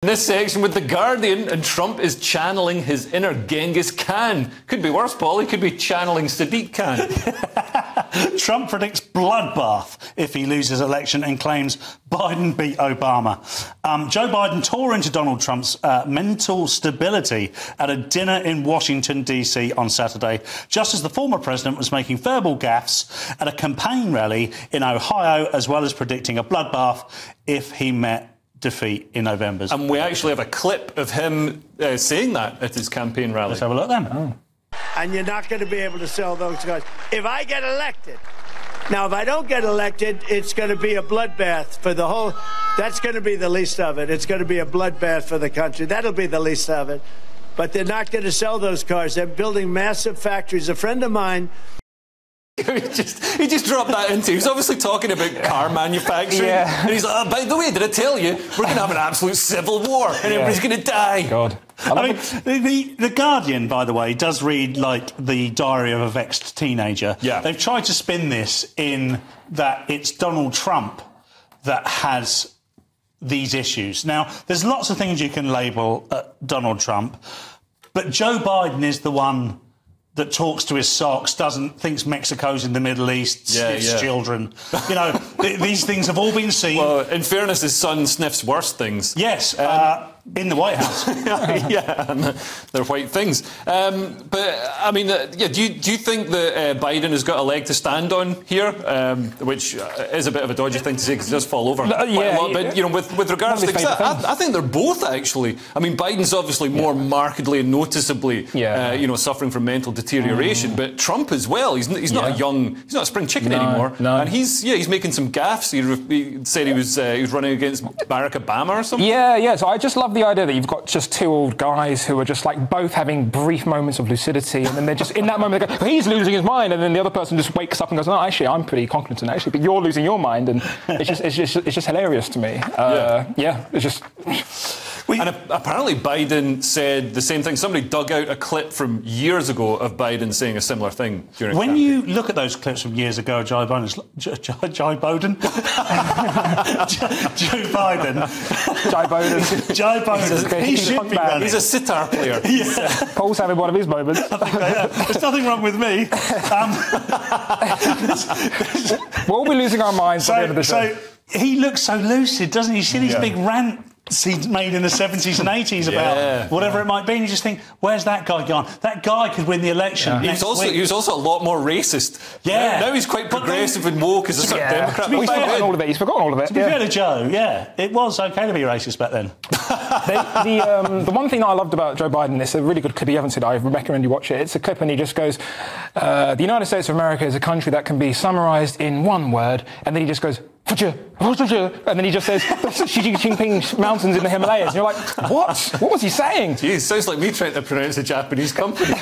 In this section with The Guardian, and Trump is channeling his inner Genghis Khan. Could be worse, Paul. He could be channeling Sadiq Khan. Trump predicts bloodbath if he loses election and claims Biden beat Obama. Joe Biden tore into Donald Trump's mental stability at a dinner in Washington, D.C. on Saturday, just as the former president was making verbal gaffes at a campaign rally in Ohio, as well as predicting a bloodbath if he met defeat in November. And we actually have a clip of him saying that at his campaign rally. Let's have a look then. Oh. And you're not going to be able to sell those guys. If I get elected, now if I don't get elected, it's going to be a bloodbath for the whole, that's going to be the least of it. It's going to be a bloodbath for the country. That'll be the least of it. But they're not going to sell those cars. They're building massive factories. A friend of mine... He just dropped that into. He was obviously talking about car manufacturing. Yeah. And he's like, oh, by the way, did I tell you, we're going to have an absolute civil war and everybody's going to die. God. I mean, the Guardian, by the way, does read like the diary of a vexed teenager. Yeah. They've tried to spin this in that it's Donald Trump that has these issues. Now, there's lots of things you can label Donald Trump, but Joe Biden is the one that talks to his socks, thinks Mexico's in the Middle East, sniffs children. You know, these things have all been seen. Well, in fairness, his son sniffs worse things. Yes, in the White House. Yeah, and they're white things. But, I mean, do you think that Biden has got a leg to stand on here? Which is a bit of a dodgy thing to say because he does fall over quite a lot. But, you know, with regards to... I think they're both, actually. I mean, Biden's obviously more markedly and noticeably, you know, suffering from mental deterioration. But Trump as well. He's not he's not a spring chicken anymore. No. And he's making some gaffes. He said he was running against Barack Obama or something. Yeah. So I just love the idea that you've got just two old guys who are just like both having brief moments of lucidity, and then they're just in that moment they go, he's losing his mind, and then the other person just wakes up and goes, no, actually I'm pretty confident actually, but you're losing your mind, and it's just hilarious to me. It's just. And apparently Biden said the same thing. Somebody dug out a clip from years ago of Biden saying a similar thing during When campaign. you look at those clips from years ago, Joe Biden... Joe Biden? Joe Biden. He should be running. He's a sitar player. Paul's having one of his moments. There's nothing wrong with me. We'll be losing our minds at the end of the show. So he looks so lucid, doesn't he? You see these big rants he's made in the 70s and 80s about whatever it might be, and you just think, where's that guy gone? That guy could win the election. He was also a lot more racist. Now he's quite progressive and woke as a sort of Democrat. He's forgotten all of it. He's forgotten all of it. To be fair to Joe, it was okay to be racist back then. The one thing that I loved about Joe Biden, it's a really good clip. You haven't seen it, I recommend you watch it. It's a clip and he just goes, the United States of America is a country that can be summarised in one word, and then he just goes, and then he just says, Xi Jinping's mountains in the Himalayas. And you're like, what? What was he saying? Geez, sounds like me trying to pronounce a Japanese company.